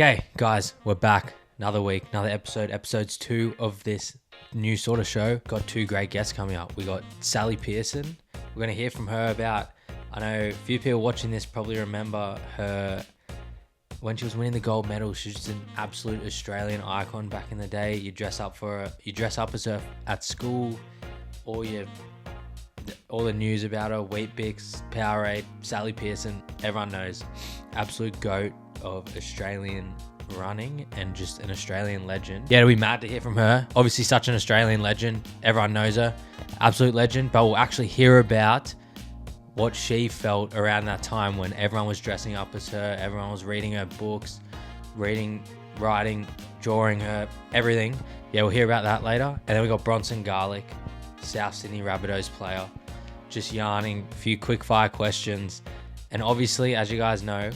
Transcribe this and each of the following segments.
Okay, guys, we're back. Another week, another episode. Episodes 2 of this new sort of show. Got two great guests coming up. We got Sally Pearson. We're going to hear from her about, I know a few people watching this probably remember her when she was winning the gold medal. She's just an absolute Australian icon back in the day. You dress up as her at school, all the news about her, Weet-Bix, Powerade, Sally Pearson, everyone knows. Absolute GOAT of Australian running and just an Australian legend. Yeah, it'll be mad to hear from her. Obviously such an Australian legend. Everyone knows her. Absolute legend. But we'll actually hear about what she felt around that time when everyone was dressing up as her. Everyone was reading her books, writing, drawing her, everything. Yeah, we'll hear about that later. And then we got Bronson Garlick, South Sydney Rabbitohs player, just yarning a few quickfire questions. And obviously, as you guys know,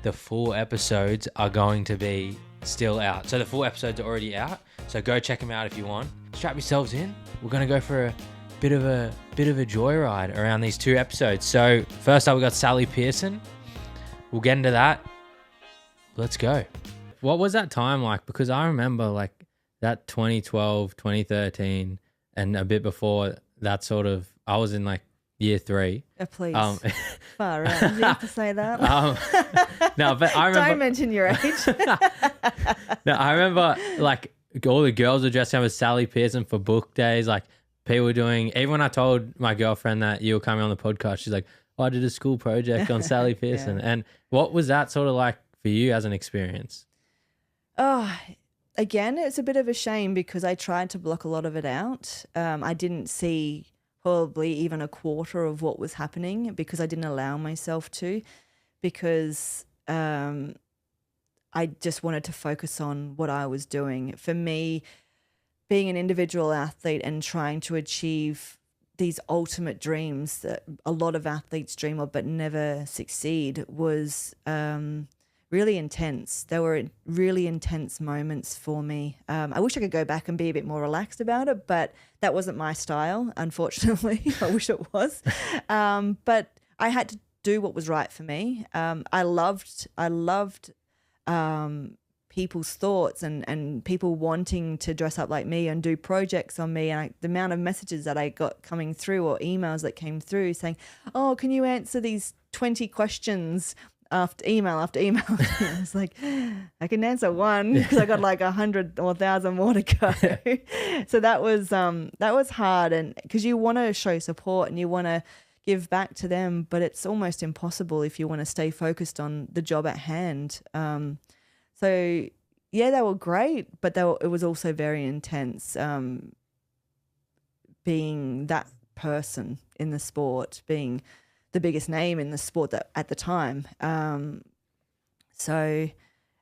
the full episodes are going to be still out. So the full episodes are already out. So go check them out if you want. Strap yourselves in. We're going to go for a bit of a joyride around these two episodes. So first up, we got Sally Pearson. We'll get into that. Let's go. What was that time like? Because I remember like that 2012, 2013, and a bit before that sort of, I was in like year 3. Please. Far out. Did you have to say that? No, but I remember. Don't mention your age. No, I remember like all the girls were dressed up as Sally Pearson for book days. Like people were doing, even when I told my girlfriend that you were coming on the podcast, she's like, oh, I did a school project on Sally Pearson. Yeah. And what was that sort of like for you as an experience? Oh, again, it's a bit of a shame because I tried to block a lot of it out. I didn't see probably even a quarter of what was happening because I didn't allow myself to, because I just wanted to focus on what I was doing. For me, being an individual athlete and trying to achieve these ultimate dreams that a lot of athletes dream of but never succeed was really intense. There were really intense moments for me. I wish I could go back and be a bit more relaxed about it, but that wasn't my style, unfortunately. I wish it was. But I had to do what was right for me. I loved people's thoughts and people wanting to dress up like me and do projects on me. And the amount of messages that I got coming through or emails that came through saying, oh, can you answer these 20 questions after email. I was like, I can answer one because I got like 100 or 1,000 more to go. So that was hard, and because you want to show support and you want to give back to them, but it's almost impossible if you want to stay focused on the job at hand. So yeah, they were great, but it was also very intense. Being that person in the sport, being the biggest name in the sport that at the time. And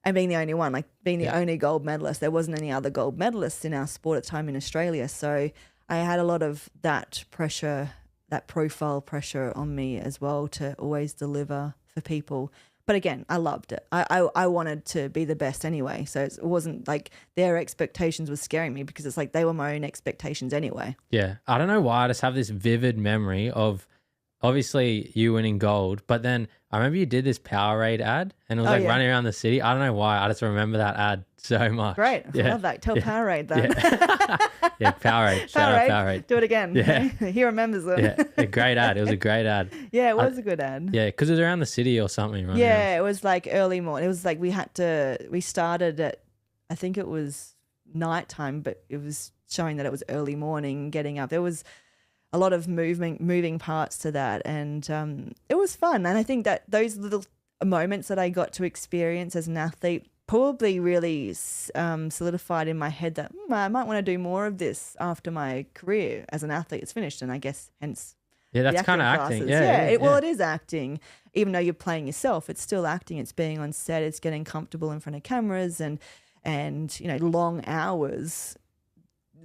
being the only one, like being the only gold medalist. There wasn't any other gold medalists in our sport at the time in Australia. So I had a lot of that pressure, that profile pressure on me as well to always deliver for people. But again, I loved it. I wanted to be the best anyway. So it wasn't like their expectations was scaring me because it's like they were my own expectations anyway. Yeah. I don't know why. I just have this vivid memory of obviously you winning gold, but then I remember you did this Powerade ad and it was running around the city. I don't know why. I just remember that ad so much. Great. I love that. Tell Powerade then. Yeah, Powerade. Shout out Powerade. Do it again. Yeah. He remembers it. Yeah, a great ad. It was a great ad. Yeah, it was a good ad. Yeah, because it was around the city or something, right? Yeah, it was like early morning. It was like we started at, I think it was nighttime, but it was showing that it was early morning, getting up. There was a lot of moving parts to that, and it was fun. And I think that those little moments that I got to experience as an athlete probably really solidified in my head that I might want to do more of this after my career as an athlete is finished. And I guess hence that's kind of acting. Well, it is acting. Even though you're playing yourself, it's still acting. It's being on set. It's getting comfortable in front of cameras and long hours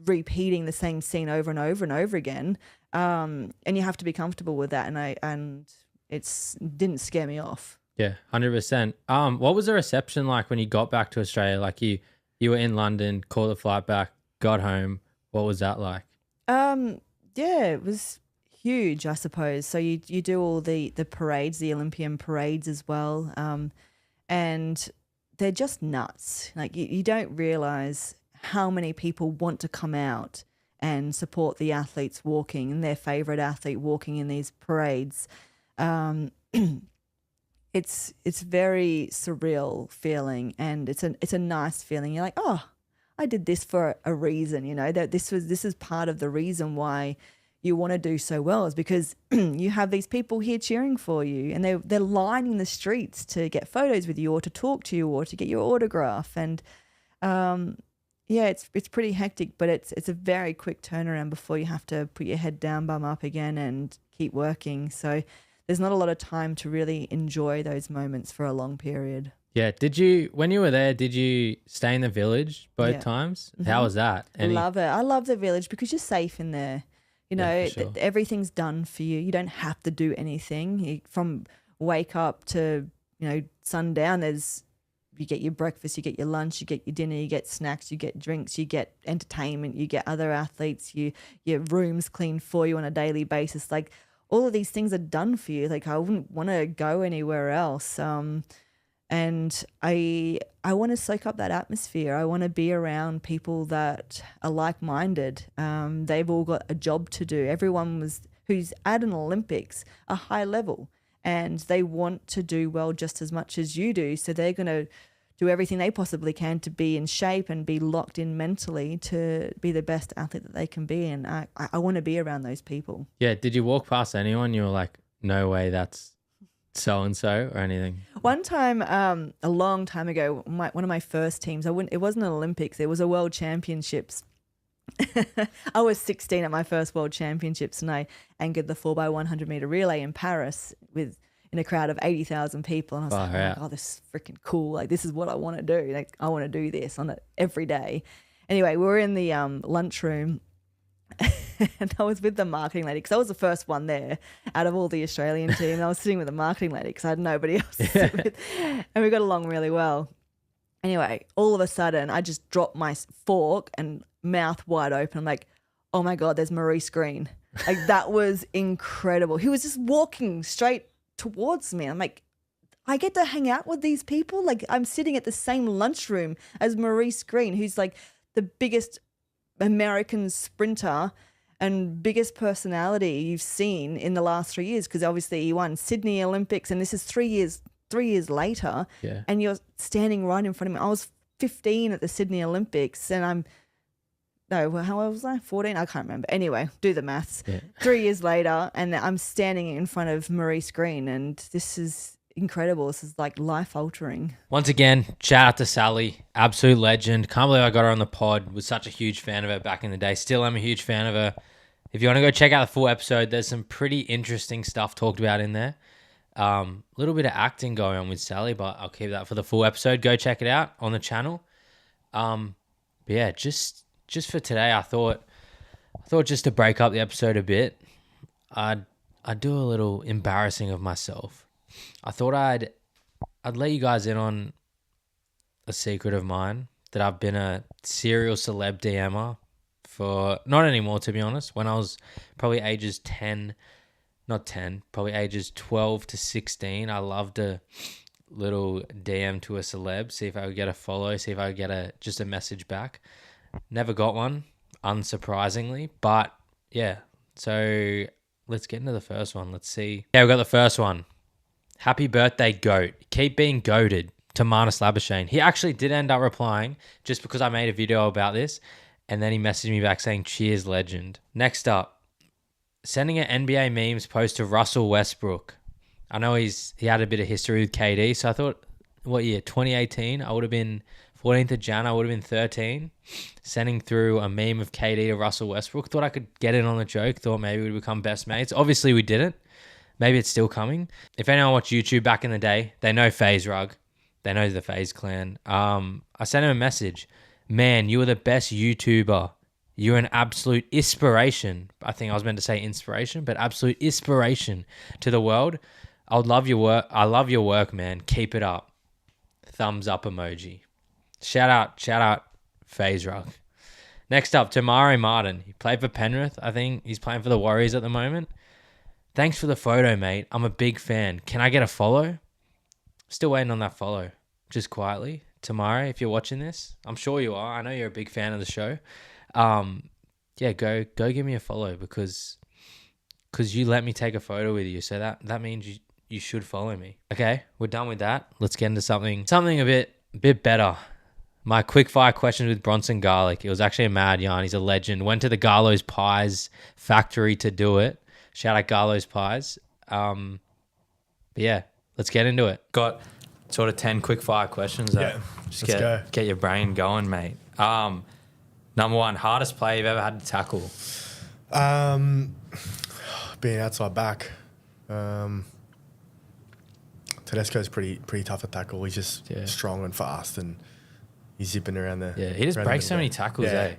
repeating the same scene over and over and over again, and you have to be comfortable with that, and it didn't scare me off. Yeah, 100%. What was the reception like when you got back to Australia? Like you were in London, caught the flight back, got home. What was that like? Yeah, it was huge, I suppose. So you do all the parades, the Olympian parades as well, and they're just nuts. Like you don't realize how many people want to come out and support the athletes walking and their favorite athlete walking in these parades. It's very surreal feeling, and it's a nice feeling. You're like, oh, I did this for a reason, you know, that this is part of the reason why you want to do so well, is because you have these people here cheering for you, and they're lining the streets to get photos with you or to talk to you or to get your autograph. And yeah, it's pretty hectic, but it's a very quick turnaround before you have to put your head down, bum up again, and keep working. So there's not a lot of time to really enjoy those moments for a long period. Yeah. When you were there, did you stay in the village both times? Mm-hmm. How was that? Love it. I love the village because you're safe in there. You know, yeah, sure. Everything's done for you. You don't have to do anything. From wake up to, you know, sundown, you get your breakfast, you get your lunch, you get your dinner, you get snacks, you get drinks, you get entertainment, you get other athletes, your room's cleaned for you on a daily basis. Like, all of these things are done for you. Like, I wouldn't want to go anywhere else. And I want to soak up that atmosphere. I want to be around people that are like-minded. They've all got a job to do. Everyone who's at an Olympics, a high level, and they want to do well just as much as you do. So they're going to do everything they possibly can to be in shape and be locked in mentally to be the best athlete that they can be. And I want to be around those people. Yeah. Did you walk past anyone you were like, no way, that's so-and-so or anything? One time, a long time ago, one of my first teams, it wasn't an Olympics, it was a World Championships. I was 16 at my first World Championships, and I anchored the 4x100 meter relay in Paris in a crowd of 80,000 people. And I was like, oh, this is freaking cool. Like, this is what I want to do. Like, I want to do this on it every day. Anyway, we were in the lunchroom and I was with the marketing lady because I was the first one there out of all the Australian team. I was sitting with the marketing lady because I had nobody else to sit with. And we got along really well. Anyway, all of a sudden, I just dropped my fork and mouth wide open. I'm like, oh my God, there's Maurice Green. Like, that was incredible. He was just walking straight towards me. I'm like, I get to hang out with these people. Like, I'm sitting at the same lunchroom as Maurice Green, who's like the biggest American sprinter and biggest personality you've seen in the last 3 years, because obviously he won Sydney Olympics, and this is 3 years later. Yeah. And you're standing right in front of me. I was 15 at the Sydney Olympics, and how old was I? 14? I can't remember. Anyway, do the maths. Yeah. 3 years later, and I'm standing in front of Maurice Green, and this is incredible. This is like life-altering. Once again, shout out to Sally, absolute legend. Can't believe I got her on the pod. Was such a huge fan of her back in the day. Still am a huge fan of her. If you want to go check out the full episode, there's some pretty interesting stuff talked about in there. A little bit of acting going on with Sally, but I'll keep that for the full episode. Go check it out on the channel. But yeah, just for today, I thought just to break up the episode a bit, I'd do a little embarrassing of myself. I thought I'd let you guys in on a secret of mine, that I've been a serial celeb DMer for, not anymore to be honest, when I was probably ages 12 to 16. I loved a little DM to a celeb, see if I would get a follow, see if I would get just a message back. Never got one, unsurprisingly, but yeah. So let's get into the first one. Let's see. Yeah, we got the first one. Happy birthday, GOAT. Keep being goated, to Marnus Labuschagne. He actually did end up replying just because I made a video about this, and then he messaged me back saying, cheers, legend. Next up, sending an NBA memes post to Russell Westbrook. I know he had a bit of history with KD, so I thought, what year, 2018? I would have been 14th of Jan, I would have been 13. Sending through a meme of KD to Russell Westbrook. Thought I could get in on the joke. Thought maybe we'd become best mates. Obviously, we didn't. Maybe it's still coming. If anyone watched YouTube back in the day, they know FaZe Rug. They know the FaZe clan. I sent him a message. Man, you are the best YouTuber. You're an absolute inspiration. I think I was meant to say inspiration, but absolute inspiration to the world. I love your work, man. Keep it up. Thumbs up emoji. Shout out FaZe Rug. Next up, Tamari Martin. He played for Penrith. I think he's playing for the Warriors at the moment. Thanks for the photo, mate. I'm a big fan. Can I get a follow? Still waiting on that follow. Just quietly. tomorrow if you're watching this. I'm sure you are. I know you're a big fan of the show. Yeah, go give me a follow because you let me take a photo with you. So that means you should follow me. Okay, we're done with that. Let's get into something a bit better. My quickfire questions with Bronson Garlick. It was actually a mad yarn. He's a legend. Went to the Garlow's Pies factory to do it. Shout out Garlow's Pies. But yeah, let's get into it. Got sort of 10 quickfire questions that just get your brain going, mate. Number one, hardest play you've ever had to tackle? Being outside back. Tedesco's pretty tough to tackle. He's just strong and fast, and he's zipping around there. Yeah, he just breaks so many tackles, eh?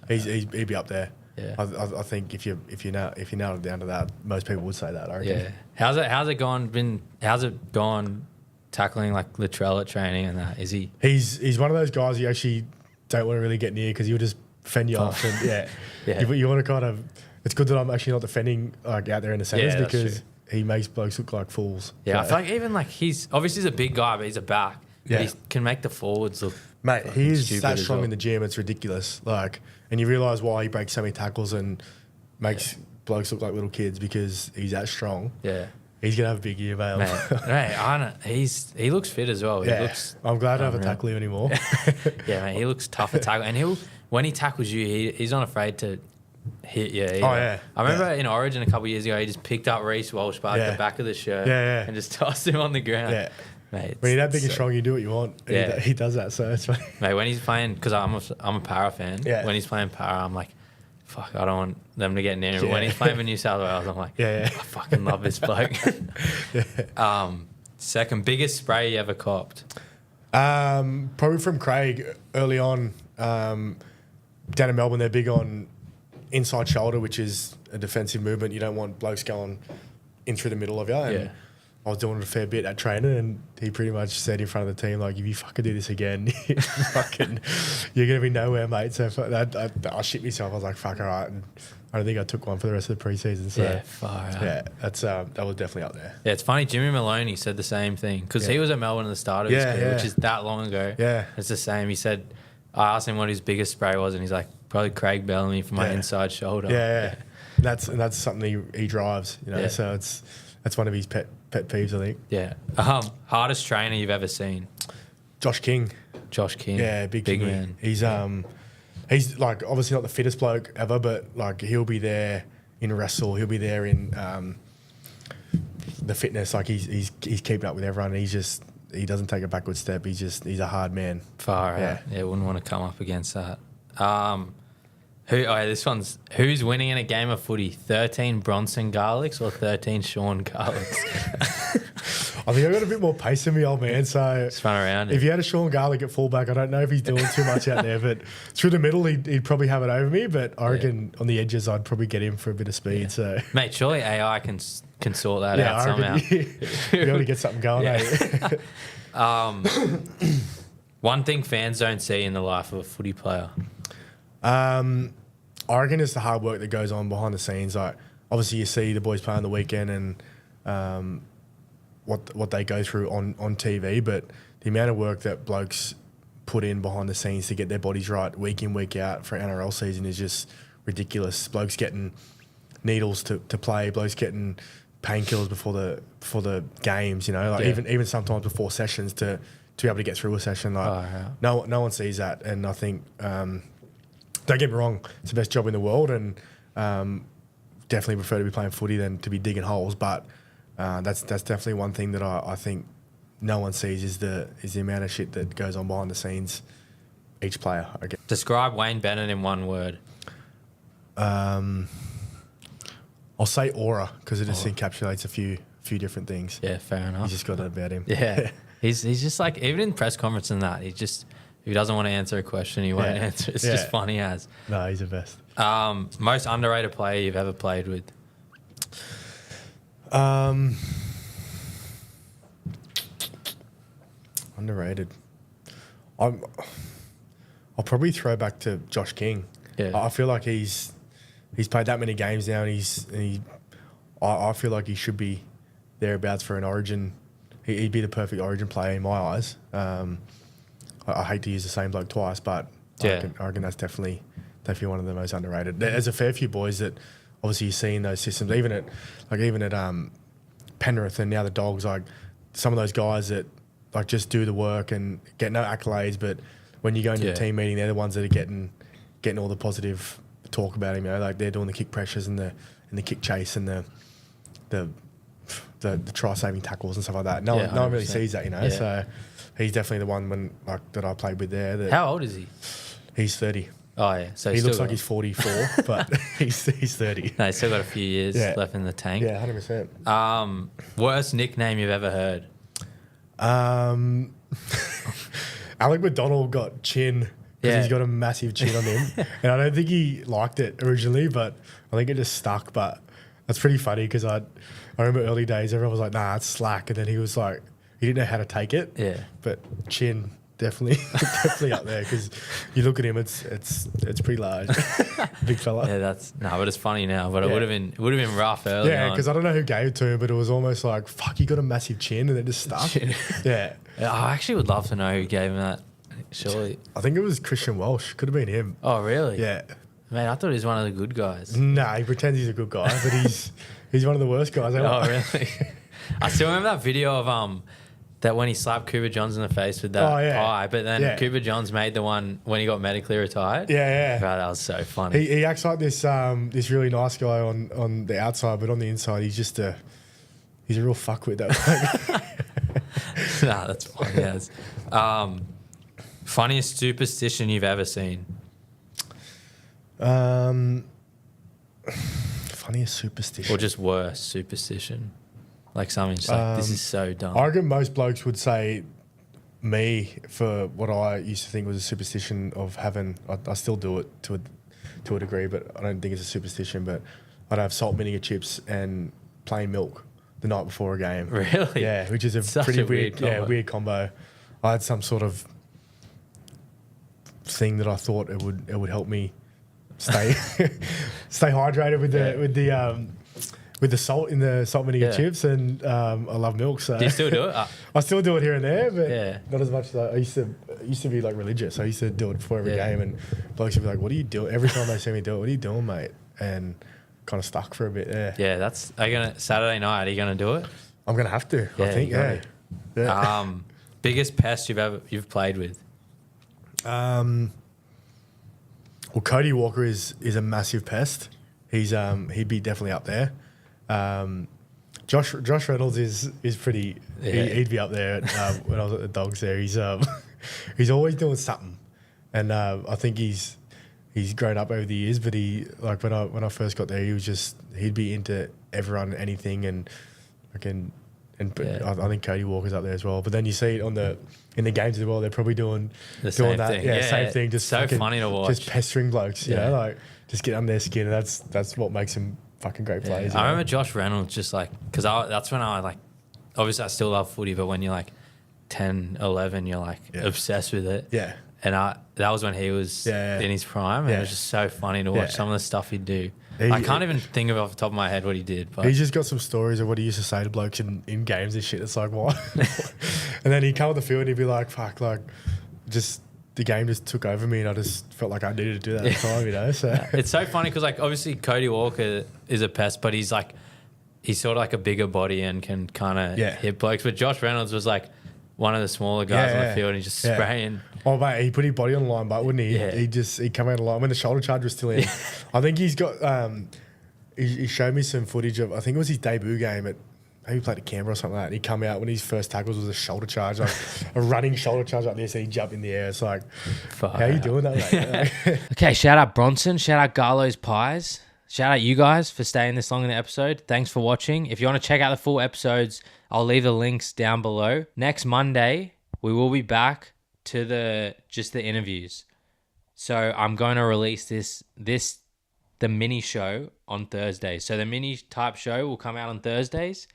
He'd be up there. Yeah. I think if you nailed it down to that, most people would say that, I reckon. Yeah. How's it gone tackling like Latrell at training and that? Is he? He's one of those guys you actually don't want to really get near because he'll just fend you off. And you want to kind of. It's good that I'm actually not defending like out there in the centres because he makes blokes look like fools. Yeah, I feel like even like he's a big guy, but he's a back. Yeah. He can make the forwards look. Mate, he's that strong in the gym. It's ridiculous. Like, and you realise why he breaks so many tackles and makes blokes look like little kids because he's that strong. Yeah. He's going to have a big year, mate. Mate, I know. He looks fit as well. Yeah. He looks I'm glad I don't have to tackle him anymore. Yeah, mate, he looks tough at tackle. And when he tackles you, he's not afraid to hit you either. Oh, yeah. I remember in Origin a couple of years ago, he just picked up Reece Walsh by the back of the shirt and just tossed him on the ground. Yeah. Mate, when you're that big and strong, you do what you want. Yeah. He does that, so it's funny. Mate, when he's playing, because I'm a Para fan, when he's playing Para, I'm like, fuck, I don't want them to get near him. When he's playing for New South Wales, I'm like, I fucking love this bloke. Second biggest spray you ever copped? Probably from Craig early on. Down in Melbourne, they're big on inside shoulder, which is a defensive movement. You don't want blokes going in through the middle of you. And I was doing it a fair bit at training, and he pretty much said in front of the team, like, if you fucking do this again, you're going to be nowhere, mate. So I shit myself. I was like, fuck, all right. And I don't think I took one for the rest of the preseason. So far out. Yeah, that was definitely up there. Yeah, it's funny. Jimmy Maloney said the same thing because he was at Melbourne at the start of his career, which is that long ago. Yeah. It's the same. He said, I asked him what his biggest spray was, and he's like, probably Craig Bellamy for my inside shoulder. Yeah. That's something he drives, you know. So that's one of his pet peeves, I think. Yeah. Hardest trainer you've ever seen? Josh King. Yeah, big man. He's like obviously not the fittest bloke ever, but like he'll be there in wrestle. He'll be there in the fitness. Like he's keeping up with everyone. He doesn't take a backward step. He's a hard man. Far out. Yeah, wouldn't want to come up against that. Who's winning in a game of footy? 13 Bronson Garlicks or 13 Sean Garlicks? I think I got a bit more pace than me, old man. So just run around. If you had a Sean Garlick at fullback, I don't know if he's doing too much out there, but through the middle, he'd probably have it over me. But I reckon on the edges, I'd probably get him for a bit of speed. Yeah. So, mate, surely AI can sort that out somehow. You're able to get something going. One thing fans don't see in the life of a footy player. I reckon it's the hard work that goes on behind the scenes. Like obviously, you see the boys play on the weekend and what they go through on TV, but the amount of work that blokes put in behind the scenes to get their bodies right week in, week out for an NRL season is just ridiculous. Blokes getting needles to play, blokes getting painkillers before the games, you know, like even sometimes before sessions to be able to get through a session. Like no one sees that, and I think don't get me wrong, it's the best job in the world, and definitely prefer to be playing footy than to be digging holes. But that's definitely one thing that I think no one sees is the amount of shit that goes on behind the scenes. Each player, I guess. Describe Wayne Bennett in one word. I'll say aura because it just encapsulates a few different things. Yeah, fair enough. You just got that about him. Yeah, he's just like, even in press conference and that, if he doesn't want to answer a question, he won't answer. It's just funny as. No, he's the best. Most underrated player you've ever played with? Underrated. I'll probably throw back to Josh King. Yeah. I feel like he's played that many games now, and I feel like he should be thereabouts for an Origin. He'd be the perfect Origin player in my eyes. I I hate to use the same bloke twice, but Yeah. I reckon that's definitely one of the most underrated. There's a fair few boys that obviously you see in those systems, even at Penrith and now the Dogs, like some of those guys that like just do the work and get no accolades, but when you go into the team meeting, they're the ones that are getting all the positive talk about him. You know, like they're doing the kick pressures and the kick chase and the try saving tackles and stuff like that. No one really sees that, you know. Yeah. So he's definitely the one that I played with there. How old is he? He's 30. Oh yeah, so he looks like he's 44, but he's 30. No, he's still got a few years left in the tank. Yeah, 100%. Worst nickname you've ever heard? Alec McDonald got chin because he's got a massive chin on him, and I don't think he liked it originally, but I think it just stuck. But that's pretty funny because I remember early days everyone was like, "Nah, it's slack," and then he was like, he didn't know how to take it. Yeah, but chin. Definitely up there because you look at him, it's pretty large, big fella. Yeah, but it's funny now. But it would have been rough early. Yeah, because I don't know who gave it to him, but it was almost like fuck, you got a massive chin and it just stuck. Yeah, I actually would love to know who gave him that. Surely, I think it was Christian Welsh. Could have been him. Oh really? Yeah, man, I thought he was one of the good guys. Nah, he pretends he's a good guy, but he's one of the worst guys ever. Oh really? I still remember that video of that when he slapped Cooper Johns in the face with that pie, but then Cooper Johns made the one when he got medically retired. Yeah. Bro, that was so funny. He acts like this really nice guy on the outside, but on the inside he's just he's a real fuckwit. Nah, that's funny. Yes. Funniest superstition you've ever seen? Funniest superstition, or just worst superstition? Like something just like, this is so dumb. I reckon most blokes would say me for what I used to think was a superstition of having, I still do it to a degree, but I don't think it's a superstition, but I'd have salt vinegar chips and plain milk the night before a game. Really? Yeah, which is a pretty weird combo. I had some sort of thing that I thought it would help me stay hydrated with the salt in the salt vinegar chips, and I love milk. So do you still do it? I still do it here and there, but not as much as I used to be like religious. I used to do it before every game, and blokes would be like, "What are you doing?" Every time they see me do it, "What are you doing, mate?" And kind of stuck for a bit. Yeah. That's. Are you gonna Saturday night? Are you gonna do it? I'm gonna have to. I think. Yeah. Biggest pest you've played with? Well, Cody Walker is a massive pest. He'd be definitely up there. Josh Reynolds is pretty. Yeah. He'd be up there when I was at the Dogs. There, he's always doing something, and I think he's grown up over the years. But when I first got there, he'd be into everyone, anything, and I think Cody Walker's up there as well. But then you see it in the games as well. They're probably doing that thing. Same thing. Just so funny to watch. Just pestering blokes. You know, like just get under their skin, and that's what makes them fucking great players. I remember Josh Reynolds just like, because that's when I like, obviously I still love footy, but when you're like 10, 11, you're like obsessed with it. Yeah. And that was when he was in his prime, and it was just so funny to watch some of the stuff he'd do. I can't even think of off the top of my head what he did. But he's just got some stories of what he used to say to blokes in games and shit. It's like, what? And then he'd come on the field and he'd be like, fuck, like, just the game just took over me, and I just felt like I needed to do that at the time, you know? So it's so funny because, like, obviously Cody Walker is a pest, but he's sort of like a bigger body and can kind of hit blokes. But Josh Reynolds was like one of the smaller guys on the field, and he's just spraying. Oh, mate, he put his body on the line, but wouldn't he? Yeah. He'd come out of the line when the shoulder charge was still in. I think he's got, he showed me some footage of, I think it was his debut game at, maybe he played at Canberra or something like that. And he come out when his first tackles was a shoulder charge, like a running shoulder charge like this, and he jumped in the air. It's like, how you doing that, mate? Okay, shout out Bronson, shout out Garlo's Pies. Shout out you guys for staying this long in the episode. Thanks for watching. If you want to check out the full episodes, I'll leave the links down below. Next Monday, we will be back to the interviews. So I'm going to release the mini show on Thursday. So the mini type show will come out on Thursdays.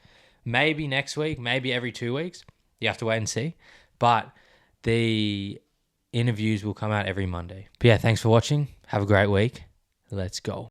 Maybe next week, maybe every 2 weeks. You have to wait and see. But the interviews will come out every Monday. But yeah, thanks for watching. Have a great week. Let's go.